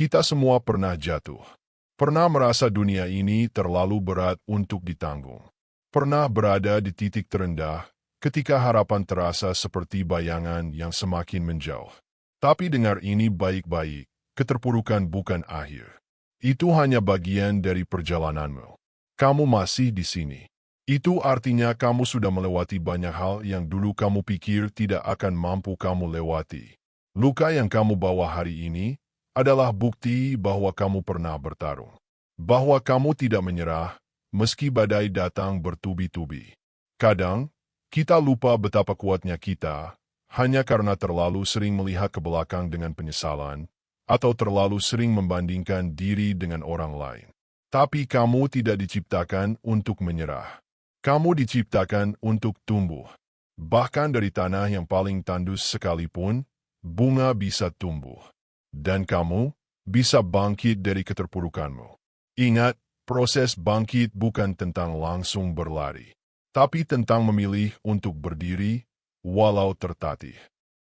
Kita semua pernah jatuh. Pernah merasa dunia ini terlalu berat untuk ditanggung. Pernah berada di titik terendah ketika harapan terasa seperti bayangan yang semakin menjauh. Tapi dengar ini baik-baik, keterpurukan bukan akhir. Itu hanya bagian dari perjalananmu. Kamu masih di sini. Itu artinya kamu sudah melewati banyak hal yang dulu kamu pikir tidak akan mampu kamu lewati. Luka yang kamu bawa hari ini adalah bukti bahwa kamu pernah bertarung. Bahwa kamu tidak menyerah, meski badai datang bertubi-tubi. Kadang, kita lupa betapa kuatnya kita, hanya karena terlalu sering melihat ke belakang dengan penyesalan, atau terlalu sering membandingkan diri dengan orang lain. Tapi kamu tidak diciptakan untuk menyerah. Kamu diciptakan untuk tumbuh. Bahkan dari tanah yang paling tandus sekalipun, bunga bisa tumbuh. Dan kamu bisa bangkit dari keterpurukanmu. Ingat, proses bangkit bukan tentang langsung berlari, tapi tentang memilih untuk berdiri, walau tertatih.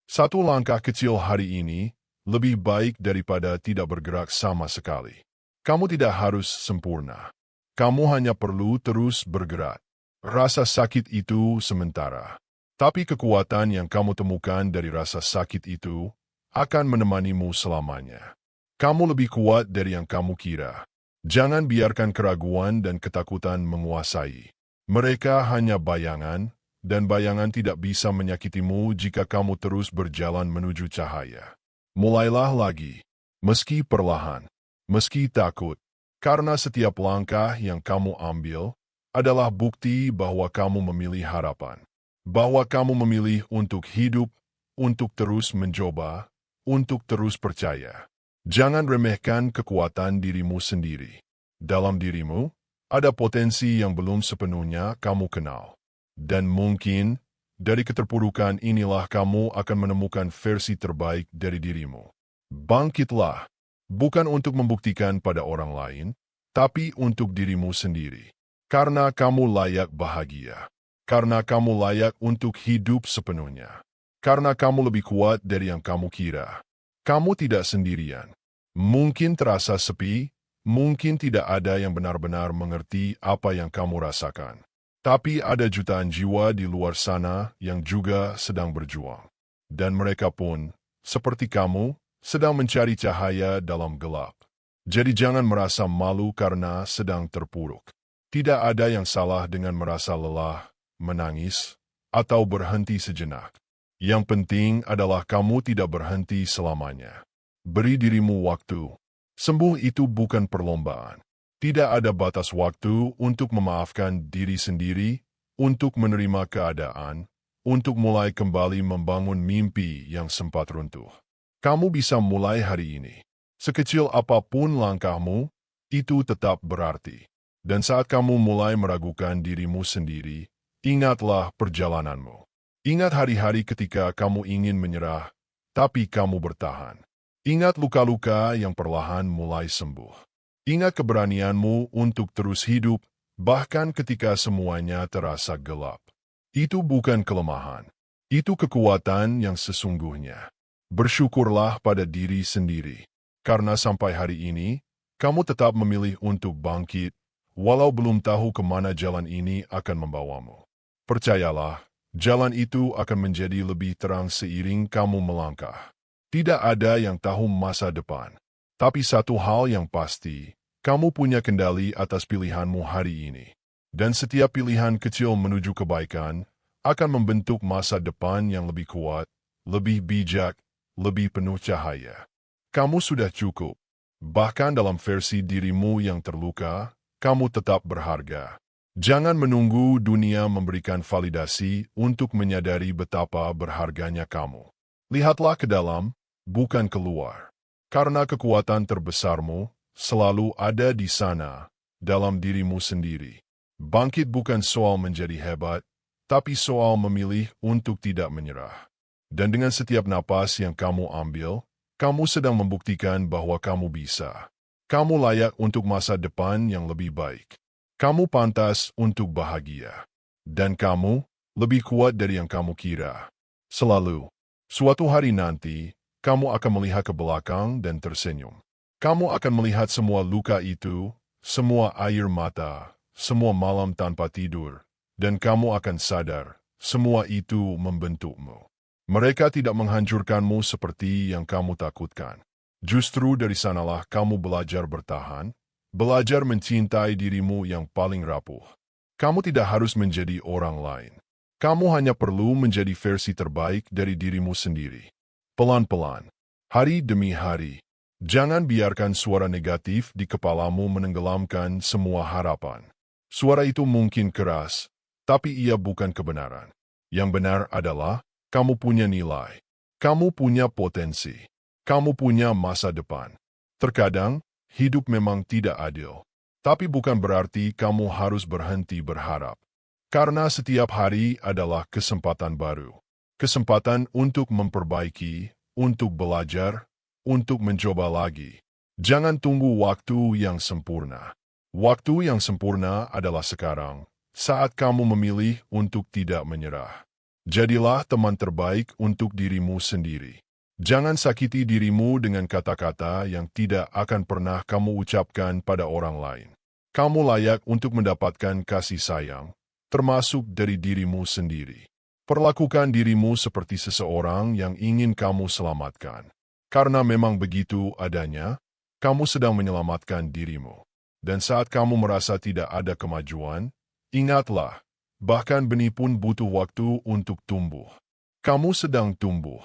Satu langkah kecil hari ini lebih baik daripada tidak bergerak sama sekali. Kamu tidak harus sempurna. Kamu hanya perlu terus bergerak. Rasa sakit itu sementara. Tapi kekuatan yang kamu temukan dari rasa sakit itu akan menemanimu selamanya. Kamu lebih kuat dari yang kamu kira. Jangan biarkan keraguan dan ketakutan menguasai. Mereka hanya bayangan, dan bayangan tidak bisa menyakitimu jika kamu terus berjalan menuju cahaya. Mulailah lagi, meski perlahan, meski takut, karena setiap langkah yang kamu ambil adalah bukti bahwa kamu memilih harapan. Bahwa kamu memilih untuk hidup, untuk terus mencoba, untuk terus percaya. Jangan remehkan kekuatan dirimu sendiri. Dalam dirimu, ada potensi yang belum sepenuhnya kamu kenal. Dan mungkin, dari keterpurukan inilah kamu akan menemukan versi terbaik dari dirimu. Bangkitlah, bukan untuk membuktikan pada orang lain, tapi untuk dirimu sendiri. Karena kamu layak bahagia. Karena kamu layak untuk hidup sepenuhnya. Karena kamu lebih kuat dari yang kamu kira. Kamu tidak sendirian. Mungkin terasa sepi, mungkin tidak ada yang benar-benar mengerti apa yang kamu rasakan. Tapi ada jutaan jiwa di luar sana yang juga sedang berjuang. Dan mereka pun, seperti kamu, sedang mencari cahaya dalam gelap. Jadi jangan merasa malu karena sedang terpuruk. Tidak ada yang salah dengan merasa lelah, menangis, atau berhenti sejenak. Yang penting adalah kamu tidak berhenti selamanya. Beri dirimu waktu. Sembuh itu bukan perlombaan. Tidak ada batas waktu untuk memaafkan diri sendiri, untuk menerima keadaan, untuk mulai kembali membangun mimpi yang sempat runtuh. Kamu bisa mulai hari ini. Sekecil apapun langkahmu, itu tetap berarti. Dan saat kamu mulai meragukan dirimu sendiri, ingatlah perjalananmu. Ingat hari-hari ketika kamu ingin menyerah, tapi kamu bertahan. Ingat luka-luka yang perlahan mulai sembuh. Ingat keberanianmu untuk terus hidup, bahkan ketika semuanya terasa gelap. Itu bukan kelemahan. Itu kekuatan yang sesungguhnya. Bersyukurlah pada diri sendiri. Karena sampai hari ini, kamu tetap memilih untuk bangkit, walau belum tahu kemana jalan ini akan membawamu. Percayalah, jalan itu akan menjadi lebih terang seiring kamu melangkah. Tidak ada yang tahu masa depan. Tapi satu hal yang pasti, kamu punya kendali atas pilihanmu hari ini. Dan setiap pilihan kecil menuju kebaikan akan membentuk masa depan yang lebih kuat, lebih bijak, lebih penuh cahaya. Kamu sudah cukup. Bahkan dalam versi dirimu yang terluka, kamu tetap berharga. Jangan menunggu dunia memberikan validasi untuk menyadari betapa berharganya kamu. Lihatlah ke dalam, bukan keluar. Karena kekuatan terbesarmu selalu ada di sana, dalam dirimu sendiri. Bangkit bukan soal menjadi hebat, tapi soal memilih untuk tidak menyerah. Dan dengan setiap napas yang kamu ambil, kamu sedang membuktikan bahwa kamu bisa. Kamu layak untuk masa depan yang lebih baik. Kamu pantas untuk bahagia. Dan kamu lebih kuat dari yang kamu kira. Selalu, suatu hari nanti, kamu akan melihat ke belakang dan tersenyum. Kamu akan melihat semua luka itu, semua air mata, semua malam tanpa tidur, dan kamu akan sadar, semua itu membentukmu. Mereka tidak menghancurkanmu seperti yang kamu takutkan. Justru dari sanalah kamu belajar bertahan, belajar mencintai dirimu yang paling rapuh. Kamu tidak harus menjadi orang lain. Kamu hanya perlu menjadi versi terbaik dari dirimu sendiri. Pelan-pelan, hari demi hari. Jangan biarkan suara negatif di kepalamu menenggelamkan semua harapan. Suara itu mungkin keras, tapi ia bukan kebenaran. Yang benar adalah, kamu punya nilai. Kamu punya potensi. Kamu punya masa depan. Terkadang, hidup memang tidak adil. Tapi bukan berarti kamu harus berhenti berharap. Karena setiap hari adalah kesempatan baru. Kesempatan untuk memperbaiki, untuk belajar, untuk mencoba lagi. Jangan tunggu waktu yang sempurna. Waktu yang sempurna adalah sekarang, saat kamu memilih untuk tidak menyerah. Jadilah teman terbaik untuk dirimu sendiri. Jangan sakiti dirimu dengan kata-kata yang tidak akan pernah kamu ucapkan pada orang lain. Kamu layak untuk mendapatkan kasih sayang, termasuk dari dirimu sendiri. Perlakukan dirimu seperti seseorang yang ingin kamu selamatkan. Karena memang begitu adanya, kamu sedang menyelamatkan dirimu. Dan saat kamu merasa tidak ada kemajuan, ingatlah, bahkan benih pun butuh waktu untuk tumbuh. Kamu sedang tumbuh.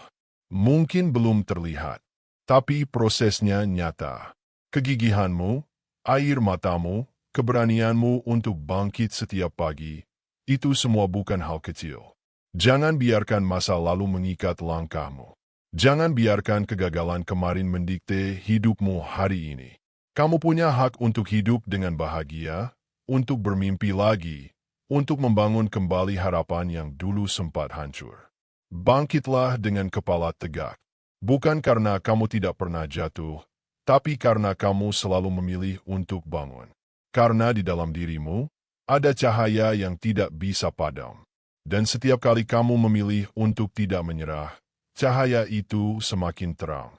Mungkin belum terlihat, tapi prosesnya nyata. Kegigihanmu, air matamu, keberanianmu untuk bangkit setiap pagi, itu semua bukan hal kecil. Jangan biarkan masa lalu mengikat langkahmu. Jangan biarkan kegagalan kemarin mendikte hidupmu hari ini. Kamu punya hak untuk hidup dengan bahagia, untuk bermimpi lagi, untuk membangun kembali harapan yang dulu sempat hancur. Bangkitlah dengan kepala tegak. Bukan karena kamu tidak pernah jatuh, tapi karena kamu selalu memilih untuk bangun. Karena di dalam dirimu, ada cahaya yang tidak bisa padam. Dan setiap kali kamu memilih untuk tidak menyerah, cahaya itu semakin terang.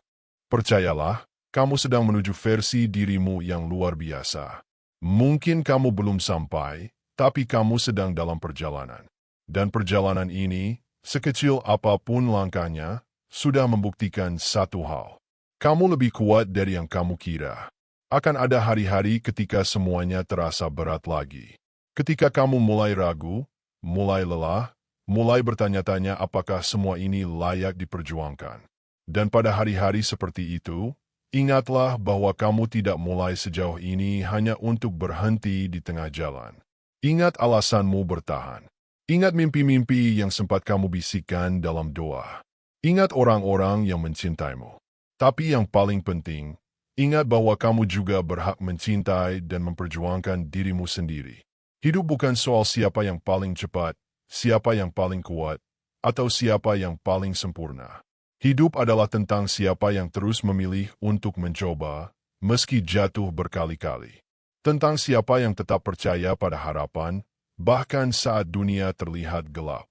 Percayalah, kamu sedang menuju versi dirimu yang luar biasa. Mungkin kamu belum sampai, tapi kamu sedang dalam perjalanan. Dan perjalanan ini, sekecil apapun langkahnya, sudah membuktikan satu hal. Kamu lebih kuat dari yang kamu kira. Akan ada hari-hari ketika semuanya terasa berat lagi. Ketika kamu mulai ragu, mulai lelah, mulai bertanya-tanya apakah semua ini layak diperjuangkan. Dan pada hari-hari seperti itu, ingatlah bahwa kamu tidak mulai sejauh ini hanya untuk berhenti di tengah jalan. Ingat alasanmu bertahan. Ingat mimpi-mimpi yang sempat kamu bisikkan dalam doa. Ingat orang-orang yang mencintaimu. Tapi yang paling penting, ingat bahwa kamu juga berhak mencintai dan memperjuangkan dirimu sendiri. Hidup bukan soal siapa yang paling cepat, siapa yang paling kuat, atau siapa yang paling sempurna. Hidup adalah tentang siapa yang terus memilih untuk mencoba, meski jatuh berkali-kali. Tentang siapa yang tetap percaya pada harapan, bahkan saat dunia terlihat gelap.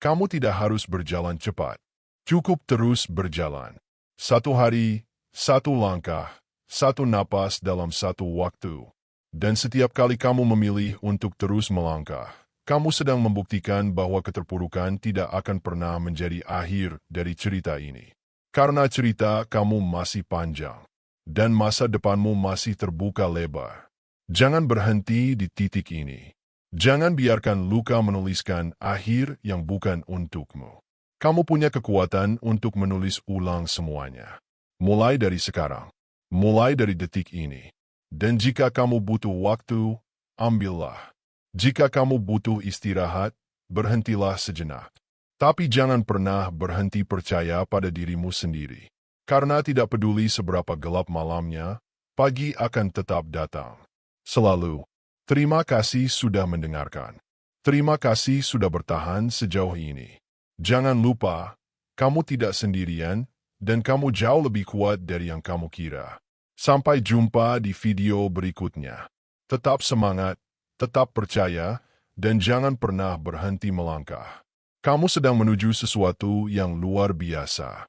Kamu tidak harus berjalan cepat. Cukup terus berjalan. Satu hari, satu langkah, satu napas dalam satu waktu. Dan setiap kali kamu memilih untuk terus melangkah, kamu sedang membuktikan bahwa keterpurukan tidak akan pernah menjadi akhir dari cerita ini. Karena cerita kamu masih panjang, dan masa depanmu masih terbuka lebar. Jangan berhenti di titik ini. Jangan biarkan luka menuliskan akhir yang bukan untukmu. Kamu punya kekuatan untuk menulis ulang semuanya. Mulai dari sekarang. Mulai dari detik ini. Dan jika kamu butuh waktu, ambillah. Jika kamu butuh istirahat, berhentilah sejenak. Tapi jangan pernah berhenti percaya pada dirimu sendiri. Karena tidak peduli seberapa gelap malamnya, pagi akan tetap datang. Selalu, terima kasih sudah mendengarkan. Terima kasih sudah bertahan sejauh ini. Jangan lupa, kamu tidak sendirian, dan kamu jauh lebih kuat dari yang kamu kira. Sampai jumpa di video berikutnya. Tetap semangat. Tetap percaya, dan jangan pernah berhenti melangkah. Kamu sedang menuju sesuatu yang luar biasa.